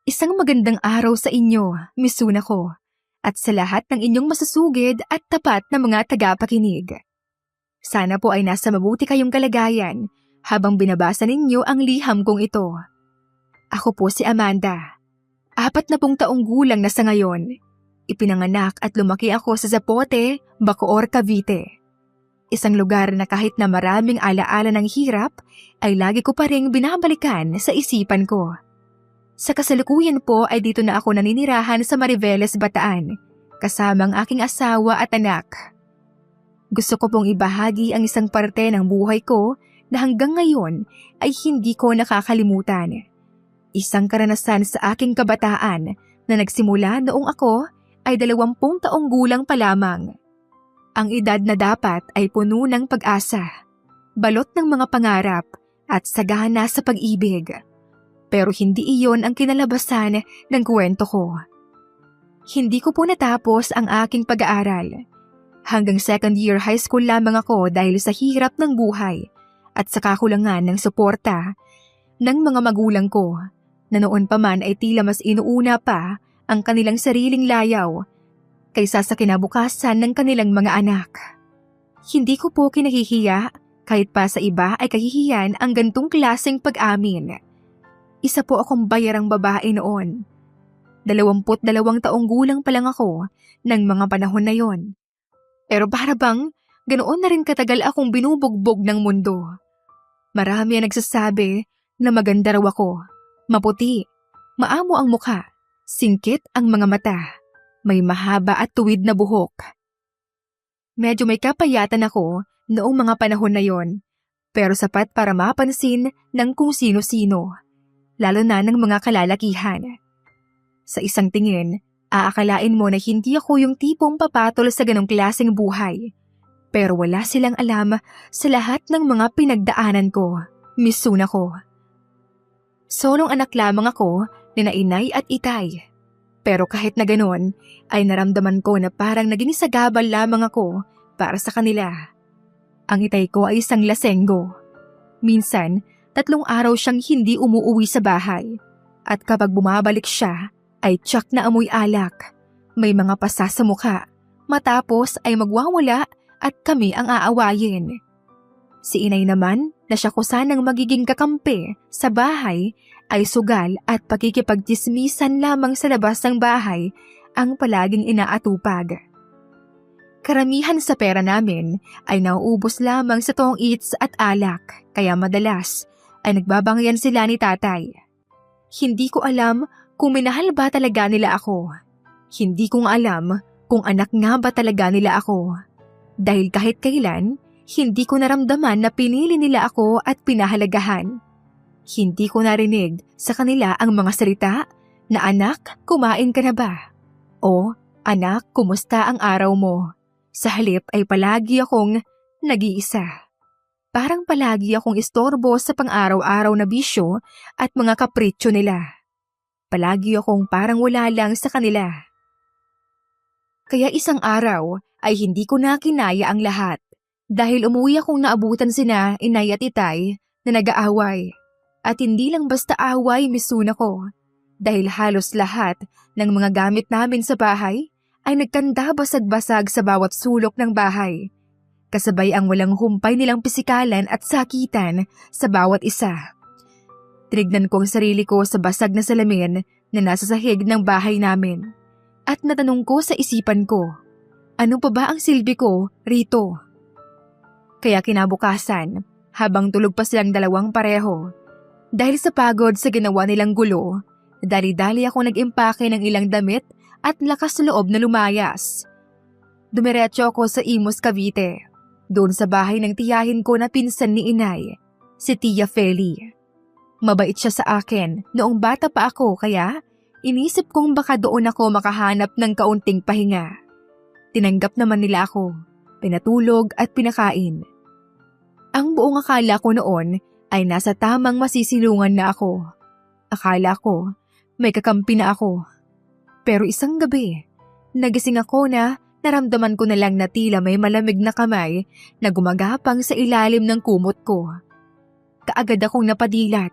Isang magandang araw sa inyo, Miss Sunako, at sa lahat ng inyong masusugid at tapat na mga tagapakinig. Sana po ay nasa mabuti kayong kalagayan habang binabasa ninyo ang liham kong ito. Ako po si Amanda. 40 taong gulang na sa ngayon. Ipinanganak at lumaki ako sa Zapote, Bacoor, Cavite. Isang lugar na kahit na maraming alaala ng hirap, ay lagi ko pa ring binabalikan sa isipan ko. Sa kasalukuyan po ay dito na ako naninirahan sa Mariveles, Bataan, kasama ang aking asawa at anak. Gusto ko pong ibahagi ang isang parte ng buhay ko na hanggang ngayon ay hindi ko nakakalimutan. Isang karanasan sa aking kabataan na nagsimula noong ako ay 20 taong gulang pa lamang. Ang edad na dapat ay puno ng pag-asa, balot ng mga pangarap at sagana sa pag-ibig. Pero hindi iyon ang kinalabasan ng kwento ko. Hindi ko po natapos ang aking pag-aaral. Hanggang second year high school lamang ako dahil sa hirap ng buhay at sa kakulangan ng suporta ng mga magulang ko na noon pa man ay tila mas inuuna pa ang kanilang sariling layaw kaysa sa kinabukasan ng kanilang mga anak. Hindi ko po kinahihiya kahit pa sa iba ay kahihiyan ang gantong klaseng pag-amin. Isa po akong bayarang babae noon. 22 taong gulang pa lang ako ng mga panahon na yon. Pero para bang ganoon na rin katagal akong binubugbog ng mundo. Marami ang nagsasabi na maganda raw ako, maputi, maamo ang mukha, singkit ang mga mata, may mahaba at tuwid na buhok. Medyo may kapayatan ako noong mga panahon na yon, pero sapat para mapansin ng kung sino-sino. Lalo na ng mga kalalakihan. Sa isang tingin, aakalain mo na hindi ako yung tipong papatol sa ganong klaseng buhay. Pero wala silang alam sa lahat ng mga pinagdaanan ko, Miss Sunako. Solong anak lamang ako ni na inay at itay. Pero kahit na ganon, ay naramdaman ko na parang naging sagabal lamang ako para sa kanila. Ang itay ko ay isang lasenggo. Minsan, 3 araw siyang hindi umuuwi sa bahay. At kapag bumabalik siya, ay tiyak na amoy alak. May mga pasa sa mukha. Matapos ay magwawala at kami ang aawayin. Si inay naman, na siya ko sanang magiging kakampi sa bahay, ay sugal at pakikipagtismisan lamang sa labas ng bahay ang palaging inaatupag. Karamihan sa pera namin ay nauubos lamang sa tong eats at alak, kaya madalas ay nagbabangayan sila ni tatay. Hindi ko alam kung minahal ba talaga nila ako. Hindi ko alam kung anak nga ba talaga nila ako. Dahil kahit kailan, hindi ko naramdaman na pinili nila ako at pinahalagahan. Hindi ko narinig sa kanila ang mga salita na anak, kumain ka na ba? O anak, kumusta ang araw mo? Sa halip ay palagi akong nag-iisa. Parang palagi akong istorbo sa pang-araw-araw na bisyo at mga kapritsyo nila. Palagi akong parang wala lang sa kanila. Kaya isang araw ay hindi ko na kinaya ang lahat dahil umuwi akong naabutan sina inay at itay na nag-aaway. At hindi lang basta away, Miss Sunako, dahil halos lahat ng mga gamit namin sa bahay ay nagkanda basag-basag sa bawat sulok ng bahay. Kasabay ang walang humpay nilang pisikalan at sakitan sa bawat isa. Tinignan ko ang sarili ko sa basag na salamin na nasa sahig ng bahay namin. At natanong ko sa isipan ko, ano pa ba ang silbi ko rito? Kaya kinabukasan, habang tulog pa silang dalawang pareho, dahil sa pagod sa ginawa nilang gulo, dali-dali ako nag-impake ng ilang damit at lakas loob na lumayas. Dumiretso ako sa Imus, Cavite. Doon sa bahay ng tiyahin ko na pinsan ni inay, si Tia Feli. Mabait siya sa akin noong bata pa ako kaya inisip kong baka doon ako makahanap ng kaunting pahinga. Tinanggap naman nila ako, pinatulog at pinakain. Ang buong akala ko noon ay nasa tamang masisilungan na ako. Akala ko may kakampi na ako. Pero isang gabi, nagising ako na naramdaman ko na lang na tila may malamig na kamay na gumagapang sa ilalim ng kumot ko. Kaagad akong napadilat,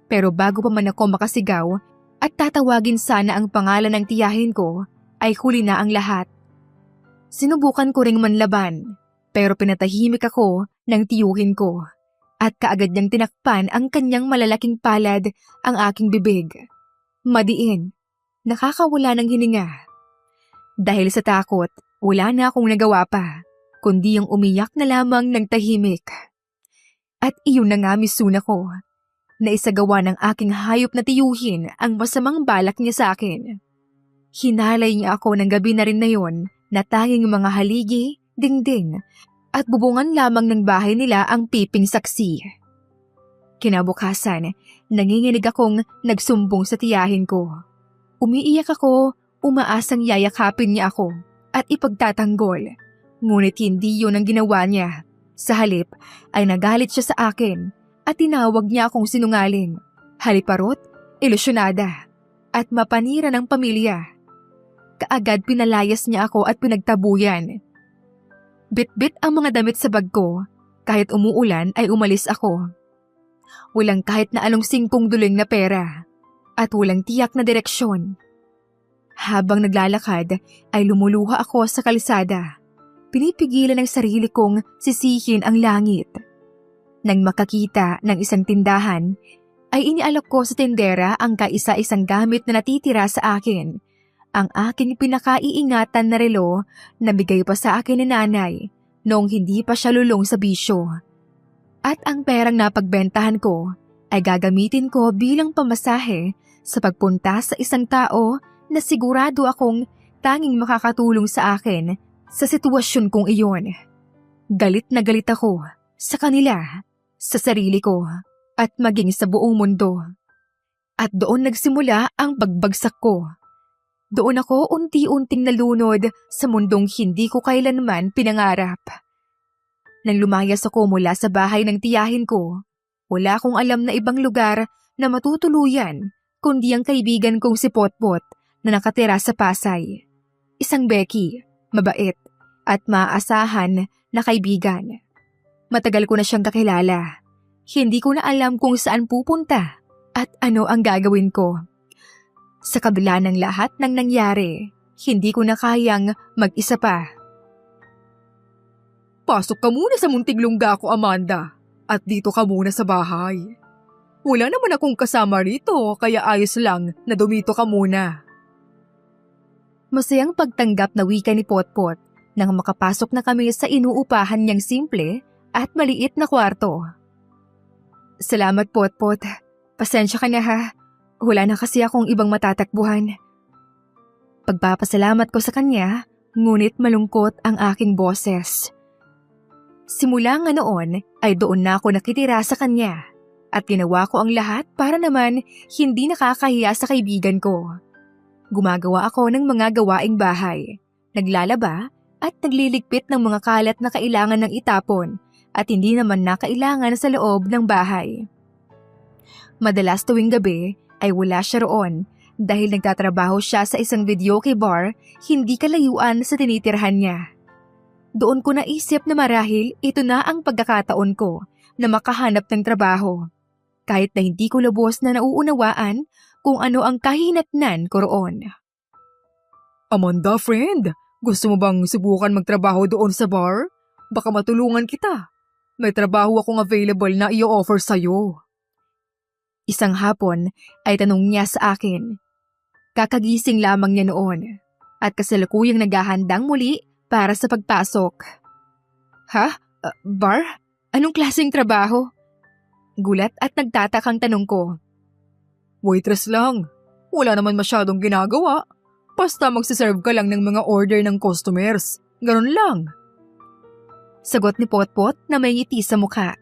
pero bago pa man ako makasigaw, at tatawagin sana ang pangalan ng tiyahin ko ay huli na ang lahat. Sinubukan ko ring manlaban pero pinatahimik ako ng tiyuhin ko at kaagad niyang tinakpan ang kanyang malalaking palad ang aking bibig. Madiin, nakakawala ng hininga. Dahil sa takot, wala na akong nagawa pa, kundi ang umiyak na lamang ng tahimik. At iyon na nga misuna ko, na isagawa ng aking hayop na tiyuhin ang masamang balak niya sa akin. Hinalay niya ako ng gabi na rin na yon na tanging mga haligi, dingding, at bubungan lamang ng bahay nila ang piping saksi. Kinabukasan, nanginginig akong nagsumbong sa tiyahin ko. Umiiyak ako, umaasang yayakapin niya ako at ipagtatanggol. Ngunit hindi yun ang ginawa niya. Sa halip ay nagalit siya sa akin at tinawag niya akong sinungaling, haliparot, ilusyonada, at mapanira ng pamilya. Kaagad pinalayas niya ako at pinagtabuyan. Bit-bit ang mga damit sa bag ko, kahit umuulan ay umalis ako. Walang kahit na anong singkong duling na pera at walang tiyak na direksyon. Habang naglalakad ay lumuluha ako sa kalsada. Pinipigilan ng sarili kong sisihin ang langit. Nang makakita ng isang tindahan, ay inialok ko sa tindera ang kaisa-isang gamit na natitira sa akin. Ang aking pinakaiingatan na relo na bigay pa sa akin ni nanay noong hindi pa siya lulong sa bisyo. At ang perang napagbentahan ko ay gagamitin ko bilang pamasahe sa pagpunta sa isang tao na sigurado akong tanging makakatulong sa akin sa sitwasyon kong iyon. Galit na galit ako sa kanila, sa sarili ko, at maging sa buong mundo. At doon nagsimula ang pagbagsak ko. Doon ako unti-unting nalunod sa mundong hindi ko kailanman pinangarap. Nang lumayas ako mula sa bahay ng tiyahin ko, wala akong alam na ibang lugar na matutuluyan kundi ang kaibigan kong si Potpot na nakatira sa Pasay. Isang Becky, mabait, at maaasahan na kaibigan. Matagal ko na siyang kakilala. Hindi ko na alam kung saan pupunta at ano ang gagawin ko. Sa kabila ng lahat ng nangyari, hindi ko na kayang mag-isa pa. Pasok ka muna sa munting lungga ko, Amanda, at dito ka muna sa bahay. Wala naman akong kasama rito, kaya ayos lang na dumito ka muna. Masayang pagtanggap na wika ni Potpot nang makapasok na kami sa inuupahan niyang simple at maliit na kwarto. Salamat, Potpot. Pasensya ka na ha. Wala na kasi akong ibang matatakbuhan. Pagpapasalamat ko sa kanya, ngunit malungkot ang aking boses. Simula nga noon ay doon na ako nakitira sa kanya at ginawa ko ang lahat para naman hindi nakakahiya sa kaibigan ko. Gumagawa ako ng mga gawaing bahay, naglalaba at nagliligpit ng mga kalat na kailangan ng itapon at hindi naman na kailangan sa loob ng bahay. Madalas tuwing gabi ay wala siya roon dahil nagtatrabaho siya sa isang videoke bar hindi kalayuan sa tinitirhan niya. Doon ko naisip na marahil ito na ang pagkakataon ko na makahanap ng trabaho, kahit na hindi ko lubos na nauunawaan kung ano ang kahinatnan ko roon. Amanda, friend, gusto mo bang subukan magtrabaho doon sa bar? Baka matulungan kita. May trabaho akong available na i-offer sa'yo. Isang hapon ay tanong niya sa akin. Kakagising lamang niya noon at kasalukuyang naghahandang muli para sa pagpasok. Ha? Bar? Anong klaseng trabaho? Gulat at nagtatakang tanong ko. Waitress lang. Wala naman masyadong ginagawa. Basta magsiserve ka lang ng mga order ng customers. Ganun lang. Sagot ni Potpot na may ngiti sa mukha.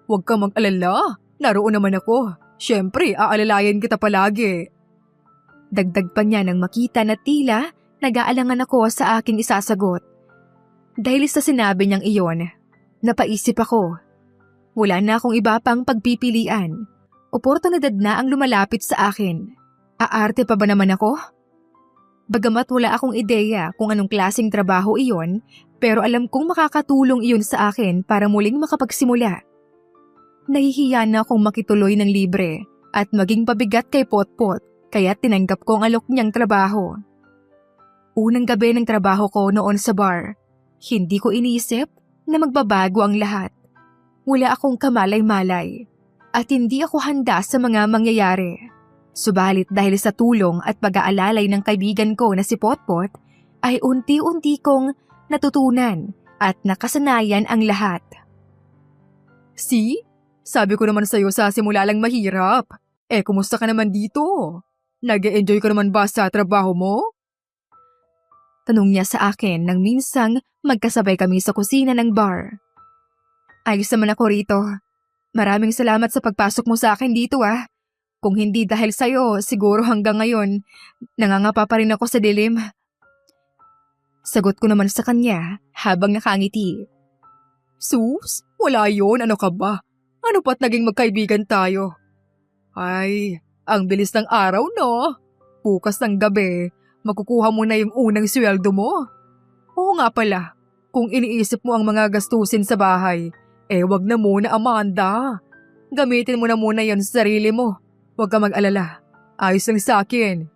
Huwag ka mag-alala. Naroon naman ako. Siyempre, aalalayan kita palagi. Dagdag pa niya nang makita na tila nag-aalangan ako sa aking isasagot. Dahil sa sinabi niyang iyon, napaisip ako. Wala na akong iba pang pagpipilian. Oportunidad na ang lumalapit sa akin. Aarte pa ba naman ako? Bagamat wala akong ideya kung anong klaseng trabaho iyon, pero alam kong makakatulong iyon sa akin para muling makapagsimula. Nahihiya na akong makituloy ng libre at maging pabigat kay Potpot kaya tinanggap ko ang alok niyang trabaho. Unang gabi ng trabaho ko noon sa bar, hindi ko inisip na magbabago ang lahat. Wala akong kamalay-malay at hindi ako handa sa mga mangyayari. Subalit dahil sa tulong at pag-aalalay ng kaibigan ko na si Potpot, ay unti-unti kong natutunan at nakasanayan ang lahat. See? Sabi ko naman sa'yo sa simula lang mahirap. Kumusta ka naman dito? Nag-e-enjoy ka naman ba sa trabaho mo? Tanong niya sa akin nang minsang magkasabay kami sa kusina ng bar. Ayos naman ako rito. Maraming salamat sa pagpasok mo sa akin dito Kung hindi dahil sa'yo, siguro hanggang ngayon, nangangapa pa rin ako sa dilim. Sagot ko naman sa kanya habang nakangiti. Sus, wala yun, ano ka ba? Ano pa't naging magkaibigan tayo? Ay, ang bilis ng araw no? Bukas ng gabi, makukuha mo na yung unang sweldo mo. Oo nga pala, kung iniisip mo ang mga gastusin sa bahay, wag na muna Amanda. Gamitin mo na muna yon sa sarili mo. Huwag ka mag-alala, ayos lang sa akin.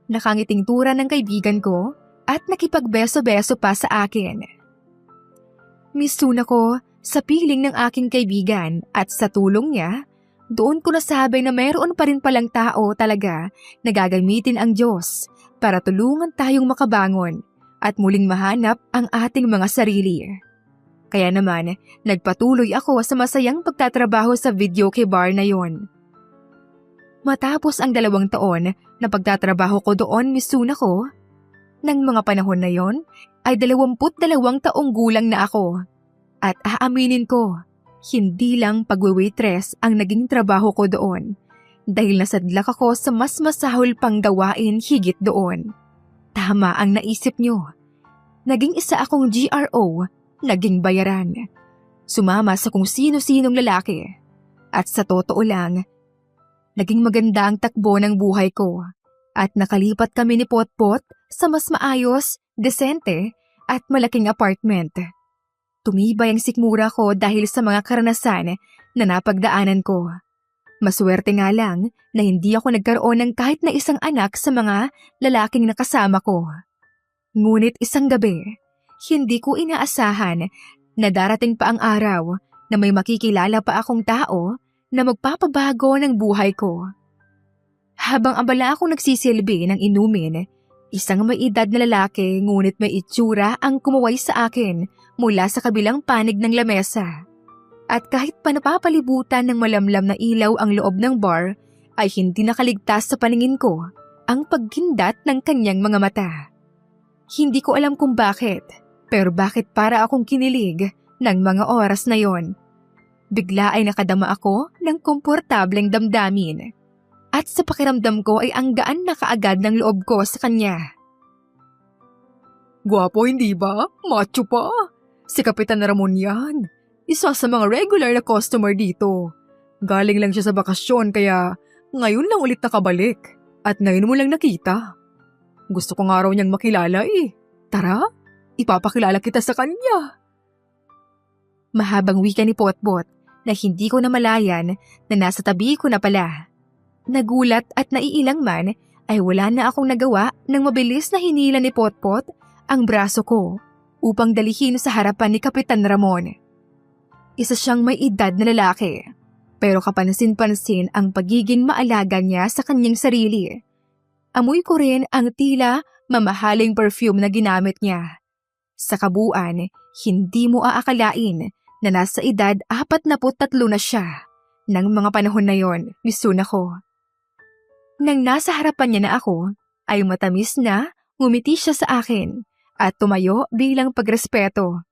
Nakangiting tura ng kaibigan ko at nakipagbeso-beso pa sa akin. Misun ako sa piling ng aking kaibigan at sa tulong niya, doon ko nasabi na mayroon pa rin palang tao talaga na gagamitin ang Diyos para tulungan tayong makabangon at muling mahanap ang ating mga sarili. Kaya naman, nagpatuloy ako sa masayang pagtatrabaho sa videoke bar na yon. Matapos ang 2 taon na pagtatrabaho ko doon, misun ako. Nang mga panahon na yon, ay 22 taong gulang na ako. At aaminin ko, hindi lang pagwe-waitress ang naging trabaho ko doon. Dahil nasadlak ako sa mas masahol pang gawain higit doon. Tama ang naisip nyo. Naging isa akong GRO, naging bayaran. Sumama sa kung sino-sinong lalaki. At sa totoo lang, naging maganda ang takbo ng buhay ko at nakalipat kami ni Potpot sa mas maayos, desente at malaking apartment. Tumibay ang sikmura ko dahil sa mga karanasan na napagdaanan ko. Maswerte nga lang na hindi ako nagkaroon ng kahit na isang anak sa mga lalaking nakasama ko. Ngunit isang gabi, hindi ko inaasahan na darating pa ang araw na may makikilala pa akong tao na magpapabago ng buhay ko. Habang abala akong nagsisilbi ng inumin, isang may edad na lalaki ngunit may itsura ang kumuway sa akin mula sa kabilang panig ng lamesa. At kahit pa napapalibutan ng malamlam na ilaw ang loob ng bar, ay hindi nakaligtas sa paningin ko ang paggindat ng kanyang mga mata. Hindi ko alam kung bakit, pero bakit para akong kinilig ng mga oras na yon. Bigla ay nakadama ako ng komportableng damdamin. At sa pakiramdam ko ay ang gaan na kaagad ng loob ko sa kanya. Gwapo hindi ba? Macho pa. Si Kapitan Ramon yan. Isa sa mga regular na customer dito. Galing lang siya sa bakasyon kaya ngayon lang ulit nakabalik. At ngayon mo lang nakita. Gusto ko nga raw niyang makilala Tara, ipapakilala kita sa kanya. Mahabang wika ni Potpot na hindi ko namalayan na nasa tabi ko na pala. Nagulat at naiilang man ay wala na akong nagawa nang mabilis na hinila ni Potpot ang braso ko upang dalihin sa harapan ni Kapitan Ramon. Isa siyang may edad na lalaki, pero kapansin-pansin ang pagiging maalaga niya sa kanyang sarili. Amoy ko rin ang tila mamahaling perfume na ginamit niya. Sa kabuuan, hindi mo aakalain na nasa edad 43 na siya. Nang mga panahon na yon, misun ako. Nang nasa harapan niya na ako, ay matamis na ngumiti siya sa akin at tumayo bilang pagrespeto.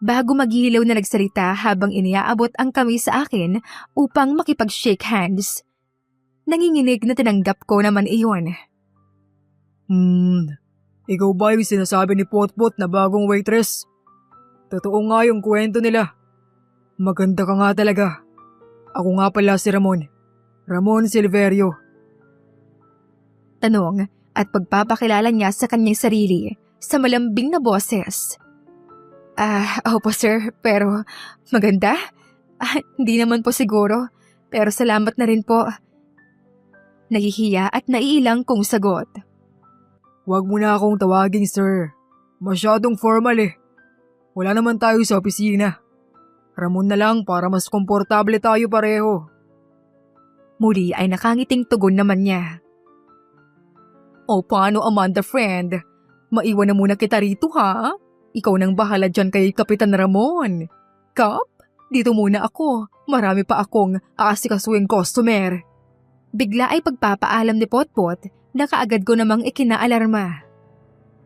Bago maghilaw na nagsalita habang iniaabot ang kamay sa akin upang makipag-shake hands. Nanginginig na tinanggap ko naman iyon. Ikaw ba yung sinasabi ni Potpot na bagong waitress? Totoo nga yung kwento nila. Maganda ka nga talaga. Ako nga pala si Ramon. Ramon Silverio. Tanong at pagpapakilala niya sa kanyang sarili sa malambing na boses. Opo sir, pero maganda? Hindi naman po siguro. Pero salamat na rin po. Nahihiya at naiilang kong sagot. Huwag mo na akong tawaging sir. Masyadong formal eh. Wala naman tayo sa opisina. Ramon na lang para mas komportable tayo pareho. Muli ay nakangiting tugon naman niya. O paano Amanda friend? Maiwan na muna kita rito ha? Ikaw nang bahala dyan kay Kapitan Ramon. Kap, dito muna ako. Marami pa akong aasikasuing customer. Bigla ay pagpapaalam ni Potpot na kaagad ko namang ikinaalarma.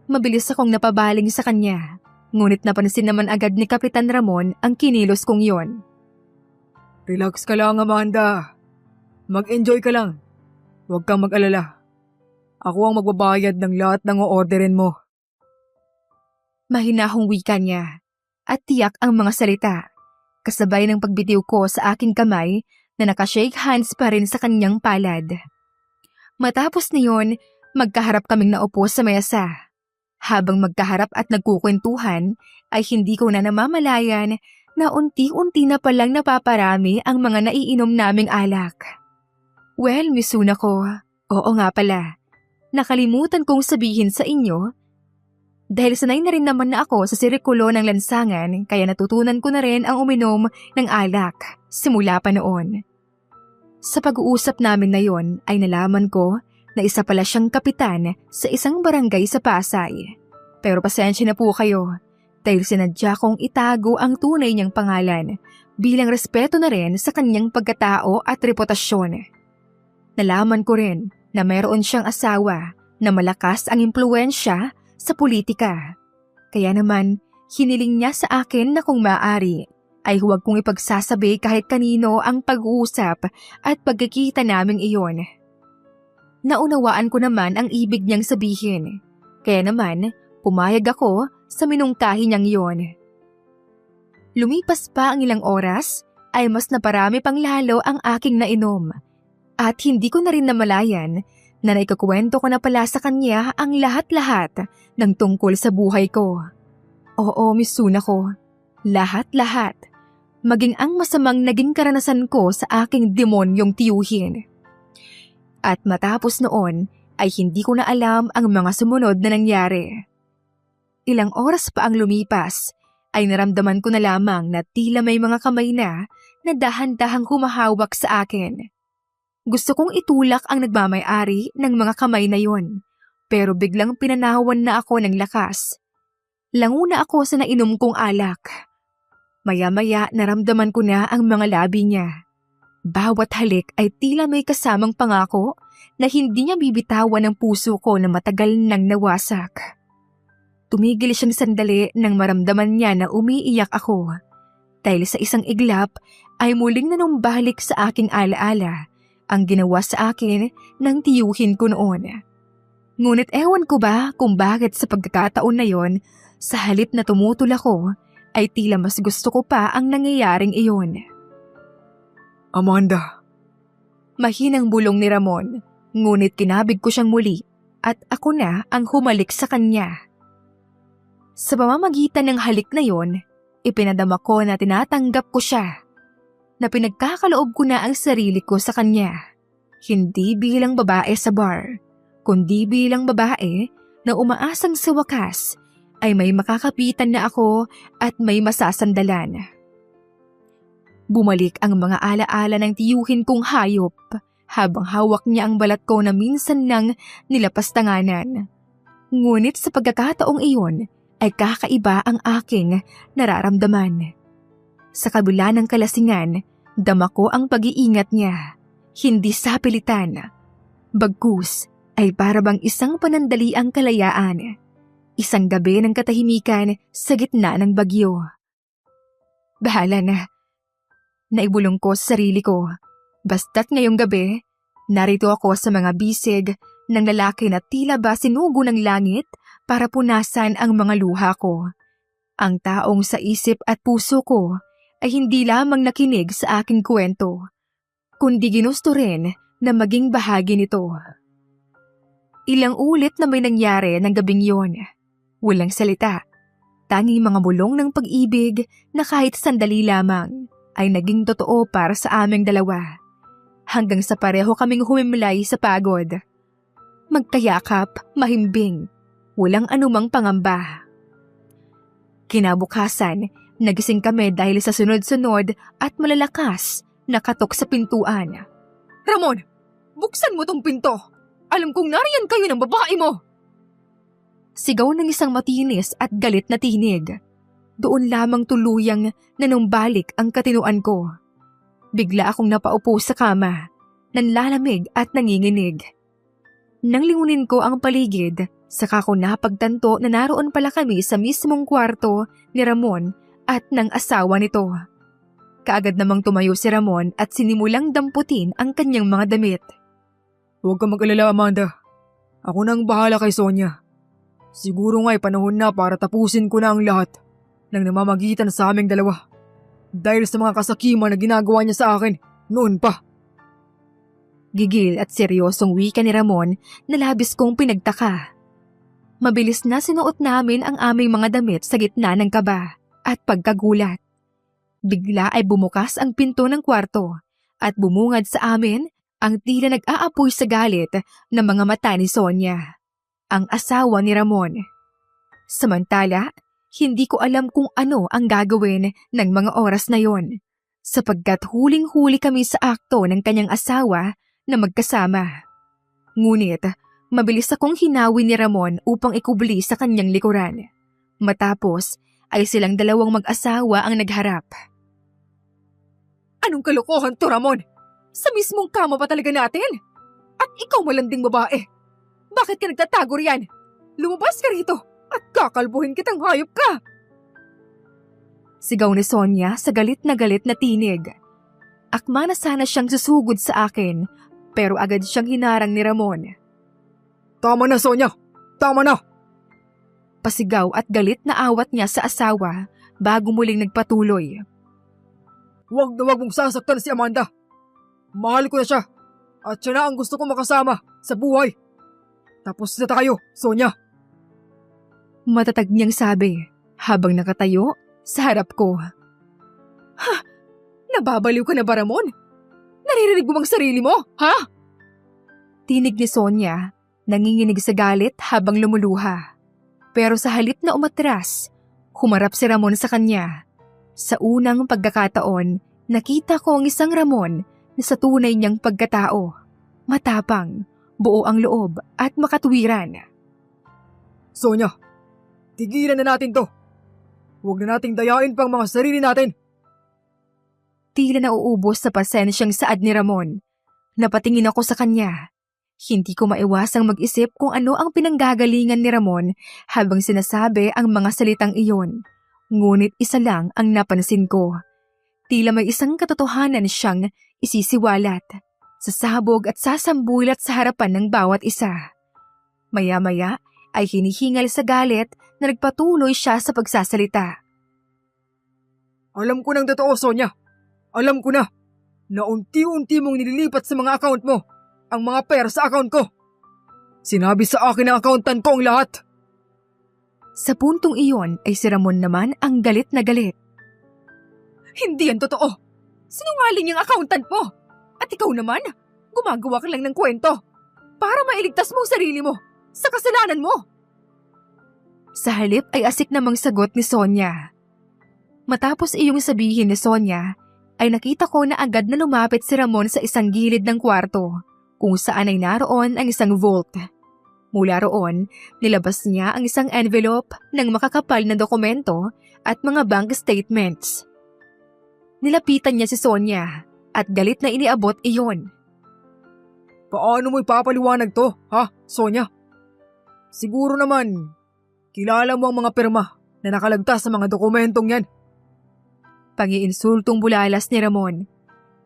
Mabilis akong napabaling sa kanya. Ngunit napansin naman agad ni Kapitan Ramon ang kinilos kong yon. Relax ka lang Amanda. Mag-enjoy ka lang. Huwag kang mag-alala. Ako ang magbabayad ng lahat ng o-orderin mo. Mahinahong wika niya at tiyak ang mga salita. Kasabay ng pagbitiw ko sa aking kamay na nakashake hands pa rin sa kanyang palad. Matapos niyon, magkaharap kaming naupo sa mesa. Habang magkaharap at nagkukwentuhan, ay hindi ko na namamalayan na unti-unti na palang napaparami ang mga naiinom naming alak. Well, Misuna ko, oo nga pala. Nakalimutan kong sabihin sa inyo, dahil sanay na rin naman na ako sa sirkulo ng lansangan kaya natutunan ko na rin ang uminom ng alak simula pa noon. Sa pag-uusap namin na yon ay nalaman ko na isa pala siyang kapitan sa isang barangay sa Pasay. Pero pasensya na po kayo dahil sinadya kong itago ang tunay niyang pangalan bilang respeto na rin sa kanyang pagkatao at reputasyon. Nalaman ko rin na mayroon siyang asawa na malakas ang impluwensya sa politika. Kaya naman, hiniling niya sa akin na kung maaari ay huwag kong ipagsasabi kahit kanino ang pag-uusap at pagkikita naming iyon. Naunawaan ko naman ang ibig niyang sabihin. Kaya naman, pumayag ako sa minungkahi niyang iyon. Lumipas pa ang ilang oras ay mas naparami pang lalo ang aking nainom. At hindi ko na rin namalayan na naikakwento ko na pala sa kanya ang lahat-lahat ng tungkol sa buhay ko. Oo, Misuna ko. Lahat-lahat. Maging ang masamang naging karanasan ko sa aking demonyong tiyuhin. At matapos noon ay hindi ko na alam ang mga sumunod na nangyari. Ilang oras pa ang lumipas ay naramdaman ko na lamang na tila may mga kamay na dahan-dahang humahawak sa akin. Gusto kong itulak ang nagmamay-ari ng mga kamay na yon, pero biglang pinanawan na ako ng lakas. Languna ako sa nainom kong alak. Maya-maya naramdaman ko na ang mga labi niya. Bawat halik ay tila may kasamang pangako na hindi niya bibitawan ang puso ko na matagal nang nawasak. Tumigil siyang sandali nang maramdaman niya na umiiyak ako. Dahil sa isang iglap ay muling nanumbalik sa aking alaala ang ginawa sa akin ng tiyuhin ko noon. Ngunit ewan ko ba kung bakit sa pagkakataon na yon, sa halip na tumutol ako, ay tila mas gusto ko pa ang nangyayaring iyon. Amanda. Mahinang bulong ni Ramon, ngunit kinabig ko siyang muli at ako na ang humalik sa kanya. Sa pamamagitan ng halik na yon, ipinadama ko na tinatanggap ko siya. Na pinagkakaloob ko na ang sarili ko sa kanya. Hindi bilang babae sa bar, kundi bilang babae na umaasang sa wakas ay may makakapitan na ako at may masasandalan. Bumalik ang mga alaala ng tiyuhin kong hayop habang hawak niya ang balat ko na minsan nang nilapastanganan. Ngunit sa pagkakataong iyon ay kakaiba ang aking nararamdaman. Sa kabila ng kalasingan, dama ko ang pag-iingat niya, hindi sa pilitan. Bagkus ay parabang isang panandaliang kalayaan, isang gabi ng katahimikan sa gitna ng bagyo. Bahala na. Naibulong ko sa sarili ko. Basta't ngayong gabi, narito ako sa mga bisig ng lalaki na tila ba sinugo ng langit para punasan ang mga luha ko. Ang taong sa isip at puso ko ay hindi lamang nakinig sa aking kwento, kundi ginusto rin na maging bahagi nito. Ilang ulit na may nangyari ng gabing yon. Walang salita, tanging mga bulong ng pag-ibig na kahit sandali lamang ay naging totoo para sa aming dalawa. hanggang sa pareho kaming humimlay sa pagod. Magkayakap, mahimbing, walang anumang pangamba. Kinabukasan, nagising kami dahil sa sunod-sunod at malalakas na katok sa pintuan. Ramon, buksan mo tong pinto! Alam kong nariyan kayo ng babae mo! Sigaw ng isang matinis at galit na tinig. Doon lamang tuluyang nanumbalik ang katinuan ko. Bigla akong napaupo sa kama, nanlalamig at nanginginig. Nang lingunin ko ang paligid, saka ko napagtanto na naroon pala kami sa mismong kwarto ni Ramon at ng asawa nito. Kaagad namang tumayo si Ramon at sinimulang damputin ang kanyang mga damit. Huwag ka mag-alala, Amanda. Ako nang bahala kay Sonia. Siguro nga'y panahon na para tapusin ko na ang lahat ng namamagitan sa aming dalawa. Dahil sa mga kasakiman na ginagawa niya sa akin noon pa. Gigil at seryosong wika ni Ramon na labis kong pinagtaka. Mabilis na sinuot namin ang aming mga damit sa gitna ng kaba at pagkagulat. Bigla ay bumukas ang pinto ng kwarto at bumungad sa amin ang tila nag-aapoy sa galit ng mga mata ni Sonia, ang asawa ni Ramon. Samantala, hindi ko alam kung ano ang gagawin ng mga oras na yon, sapagkat huling-huli kami sa akto ng kanyang asawa na magkasama. Ngunit, mabilis akong hinawi ni Ramon upang ikubli sa kanyang likuran. Matapos, ay silang dalawang mag-asawa ang nagharap. Anong kalokohan to, Ramon? Sa mismong kama pa talaga natin? At ikaw malanding babae. Bakit ka nagtatago riyan? Lumabas ka rito at kakalbuhin kitang hayop ka! Sigaw ni Sonia sa galit na tinig. Akma na sana siyang susugod sa akin, pero agad siyang hinarang ni Ramon. Tama na, Sonia! Tama na! Pasigaw at galit na awat niya sa asawa bago muling nagpatuloy. Huwag na huwag mong sasaktan si Amanda. Mahal ko na siya at siya na ang gusto kong makasama sa buhay. Tapos na tayo, Sonia. Matatag niyang sabi habang nakatayo sa harap ko. Ha? Nababaliw ka na ba, Ramon? Naririnig mo bang sarili mo, ha? Tinig ni Sonia, nanginginig sa galit habang lumuluha. Pero sa halip na umatras, humarap si Ramon sa kanya. Sa unang pagkakataon, nakita ko ang isang Ramon na sa tunay niyang pagkatao. Matapang, buo ang loob at makatwiran. Sonia, tigilan na natin to. Huwag na nating dayain pang mga sarili natin. Tila nauubos sa pasensyang saad ni Ramon. Napatingin ako sa kanya. Hindi ko maiwasang mag-isip kung ano ang pinanggagalingan ni Ramon habang sinasabi ang mga salitang iyon. Ngunit isa lang ang napansin ko. Tila may isang katotohanan siyang isisiwalat, sasabog at sasambulat sa harapan ng bawat isa. Maya-maya ay hinihingal sa galit na nagpatuloy siya sa pagsasalita. Alam ko ng totoo, Sonia. Alam ko na unti-unti mong nililipat sa mga account mo ang mga pera sa account ko. Sinabi sa akin ng accountant ko ang lahat. Sa puntong iyon ay si Ramon naman ang galit na galit. Hindi yan totoo. Sinungaling yung accountant mo. At ikaw naman, gumagawa ka lang ng kwento para mailigtas mo ang sarili mo sa kasalanan mo. Sa halip ay asik namang sagot ni Sonia. Matapos iyong sabihin ni Sonia, ay nakita ko na agad na lumapit si Ramon sa isang gilid ng kwarto kung saan ay naroon ang isang vault. Mula roon, nilabas niya ang isang envelope ng makakapal na dokumento at mga bank statements. Nilapitan niya si Sonia at galit na iniabot iyon. Paano mo ipapaliwanag to, ha, Sonia? Siguro naman, kilala mo ang mga pirma na nakalagtas sa mga dokumentong yan. Pangiinsultong bulalas ni Ramon.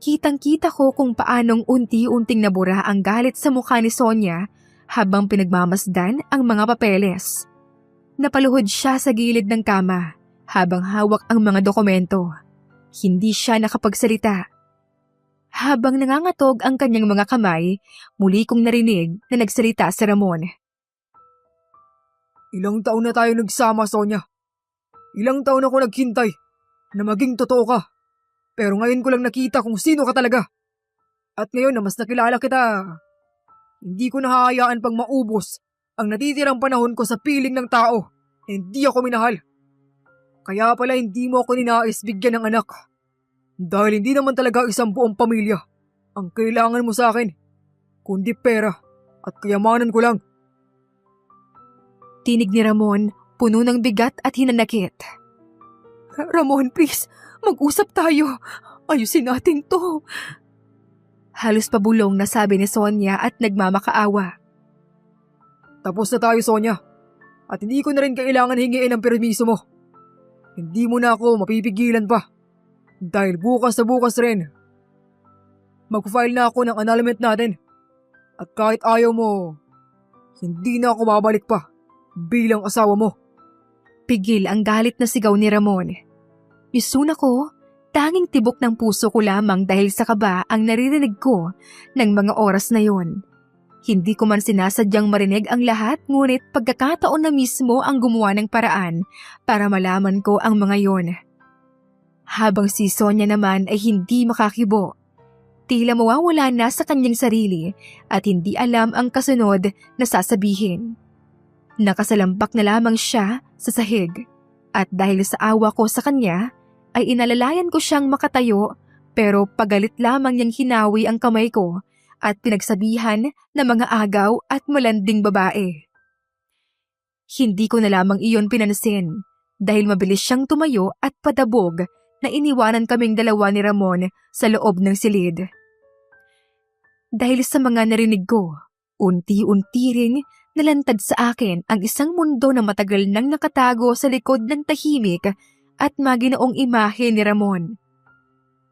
Kitang-kita ko kung paanong unti-unting nabura ang galit sa mukha ni Sonia habang pinagmamasdan ang mga papeles. Napaluhod siya sa gilid ng kama habang hawak ang mga dokumento. Hindi siya nakapagsalita. Habang nangangatog ang kanyang mga kamay, muli kong narinig na nagsalita si Ramon. Ilang taon na tayo nagsama, Sonia. Ilang taon ako naghintay na maging totoo ka. Pero ngayon ko lang nakita kung sino ka talaga. At ngayon na mas nakilala kita, hindi ko nahahayaan pang maubos ang natitirang panahon ko sa piling ng tao. Hindi ako minahal. Kaya pala hindi mo ako ninais bigyan ng anak. Dahil hindi naman talaga isang buong pamilya ang kailangan mo sa akin, kundi pera at kayamanan ko lang. Tinig ni Ramon, puno ng bigat at hinanakit. Ramon, please, mag-usap tayo. Ayusin natin to. Halos pabulong na sabi ni Sonia at nagmamakaawa. Tapos na tayo, Sonia. At hindi ko na rin kailangan hingiin ang permiso mo. Hindi mo na ako mapipigilan pa. Dahil bukas na bukas rin, mag-file na ako ng annulment natin. At kahit ayaw mo, hindi na ako babalik pa bilang asawa mo. Pigil ang galit na sigaw ni Ramon. Misuna ko, tanging tibok ng puso ko lamang dahil sa kaba ang naririnig ko ng mga oras na yon. Hindi ko man sinasadyang marinig ang lahat, ngunit pagkakataon na mismo ang gumawa ng paraan para malaman ko ang mga yon. Habang si Sonia naman ay hindi makakibo. Tila mawawala na sa kanyang sarili at hindi alam ang kasunod na sasabihin. Nakasalampak na lamang siya sa sahig at dahil sa awa ko sa kanya ay inalalayan ko siyang makatayo pero pagalit lamang niyang hinawi ang kamay ko at pinagsabihan na mga agaw at malanding babae. Hindi ko na lamang iyon pinansin dahil mabilis siyang tumayo at padabog na iniwanan kaming dalawa ni Ramon sa loob ng silid. Dahil sa mga narinig ko, unti-unti ring nalantad sa akin ang isang mundo na matagal nang nakatago sa likod ng tahimik at maginoong imahe ni Ramon.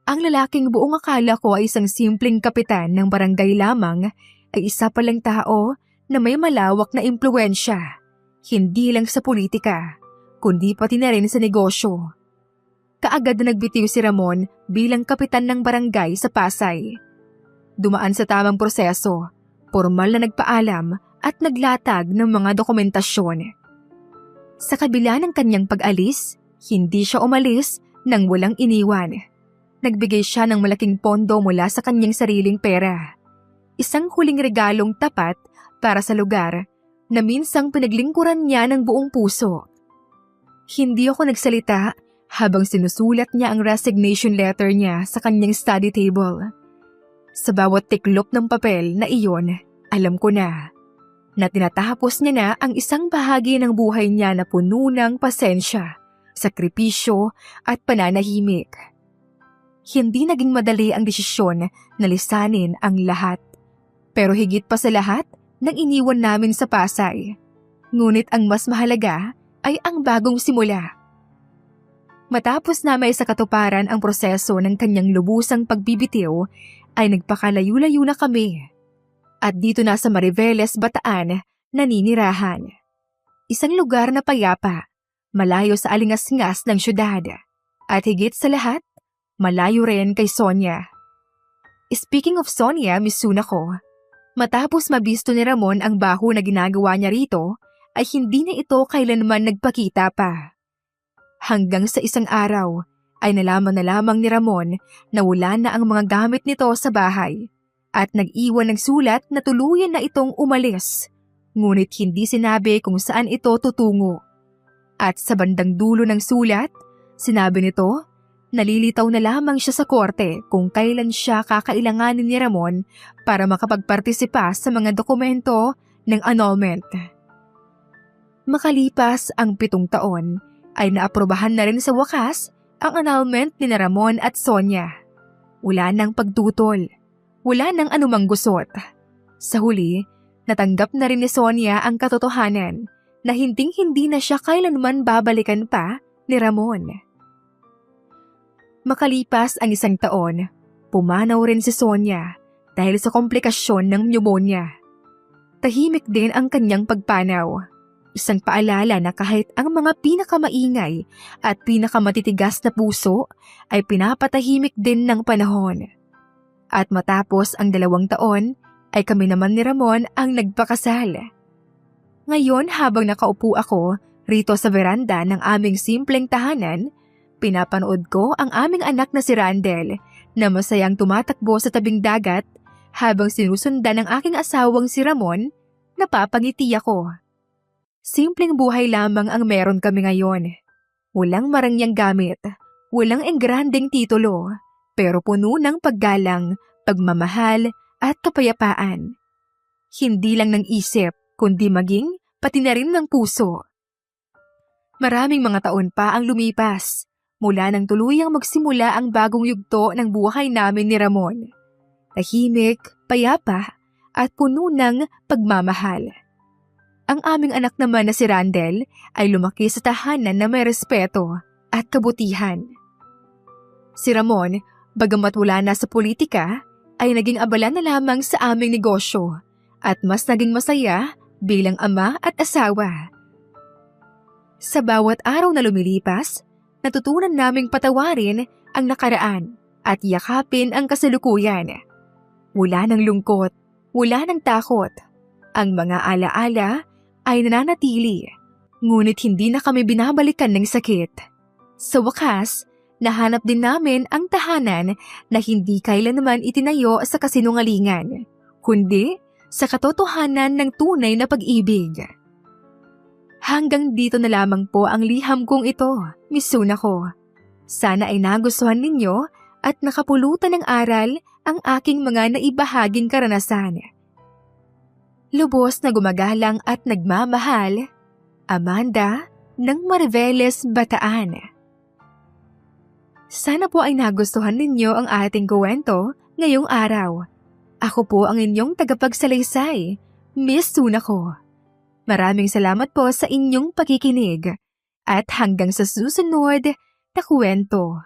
Ang lalaking buong akala ko ay isang simpleng kapitan ng barangay lamang ay isa palang tao na may malawak na impluwensya, hindi lang sa politika, kundi pati na rin sa negosyo. Kaagad na nagbitiw si Ramon bilang kapitan ng barangay sa Pasay. Dumaan sa tamang proseso, formal na nagpaalam at naglatag ng mga dokumentasyon. Sa kabila ng kanyang pag-alis, hindi siya umalis nang walang iniwan. Nagbigay siya ng malaking pondo mula sa kanyang sariling pera. Isang huling regalong tapat para sa lugar na minsang pinaglingkuran niya ng buong puso. Hindi ako nagsalita habang sinusulat niya ang resignation letter niya sa kanyang study table. Sa bawat tiklop ng papel na iyon, alam ko na tinatapos niya na ang isang bahagi ng buhay niya na puno ng pasensya, sakripisyo at pananahimik. Hindi naging madali ang desisyon na lisanin ang lahat. Pero higit pa sa lahat, nang iniwan namin sa Pasay. Ngunit ang mas mahalaga ay ang bagong simula. Matapos na may sa katuparan ang proseso ng kanyang lubusang pagbibitiw, ay nagpakalayo-layo na kami. At dito na sa Mariveles, Bataan, naninirahan. Isang lugar na payapa, malayo sa alingas-ngas ng syudad. At higit sa lahat, malayo rin kay Sonia. Speaking of Sonia, misuna ko. Matapos mabisto ni Ramon ang baho na ginagawa niya rito, ay hindi na ito kailanman nagpakita pa. Hanggang sa isang araw, ay nalaman na lamang ni Ramon na wala na ang mga gamit nito sa bahay at nag-iwan ng sulat na tuluyan na itong umalis, ngunit hindi sinabi kung saan ito tutungo. At sa bandang dulo ng sulat, sinabi nito, nalilitaw na lamang siya sa korte kung kailan siya kakailanganin ni Ramon para makapagpartisipa sa mga dokumento ng annulment. Makalipas ang 7 taon, ay naaprobahan na rin sa wakas ang annulment ni Ramon at Sonia. Wala nang pagtutol, wala nang anumang gusot. Sa huli, natanggap na rin ni Sonia ang katotohanan na hinding-hindi na siya kailanman babalikan pa ni Ramon. Makalipas ang 1 taon, pumanaw rin si Sonia dahil sa komplikasyon ng pneumonia. Tahimik din ang kanyang pagpanaw. Isang paalala na kahit ang mga pinakamaingay at pinakamatitigas na puso ay pinapatahimik din ng panahon. At matapos ang 2 taon, ay kami naman ni Ramon ang nagpakasal. Ngayon habang nakaupo ako rito sa veranda ng aming simpleng tahanan, pinapanood ko ang aming anak na si Randel na masayang tumatakbo sa tabing dagat habang sinusundan ng aking asawang si Ramon, napapangiti ako. Simpleng buhay lamang ang meron kami ngayon. Walang marangyang gamit, walang engrandeng titulo, pero puno ng paggalang, pagmamahal at kapayapaan. Hindi lang ng isip, kundi maging pati na rin ng puso. Maraming mga taon pa ang lumipas mula nang tuluyang magsimula ang bagong yugto ng buhay namin ni Ramon. Tahimik, payapa at puno ng pagmamahal. Ang aming anak naman na si Randel ay lumaki sa tahanan na may respeto at kabutihan. Si Ramon, bagamat wala na sa politika, ay naging abala na lamang sa aming negosyo at mas naging masaya bilang ama at asawa. Sa bawat araw na lumilipas, natutunan naming patawarin ang nakaraan at yakapin ang kasalukuyan. Wala ng lungkot, wala ng takot. Ang mga alaala ay nananatili, ngunit hindi na kami binabalikan ng sakit. Sa wakas, nahanap din namin ang tahanan na hindi kailanman itinayo sa kasinungalingan, kundi sa katotohanan ng tunay na pag-ibig. Hanggang dito na lamang po ang liham kong ito, Misuna ko. Sana ay nagustuhan ninyo at nakapulutan ng aral ang aking mga naibahaging karanasan. Lubos na gumagalang at nagmamahal, Amanda ng Mariveles, Bataan. Sana po ay nagustuhan ninyo ang ating kwento ngayong araw. Ako po ang inyong tagapagsalaysay, Miss Suna ko. Maraming salamat po sa inyong pakikinig at hanggang sa susunod na kwento.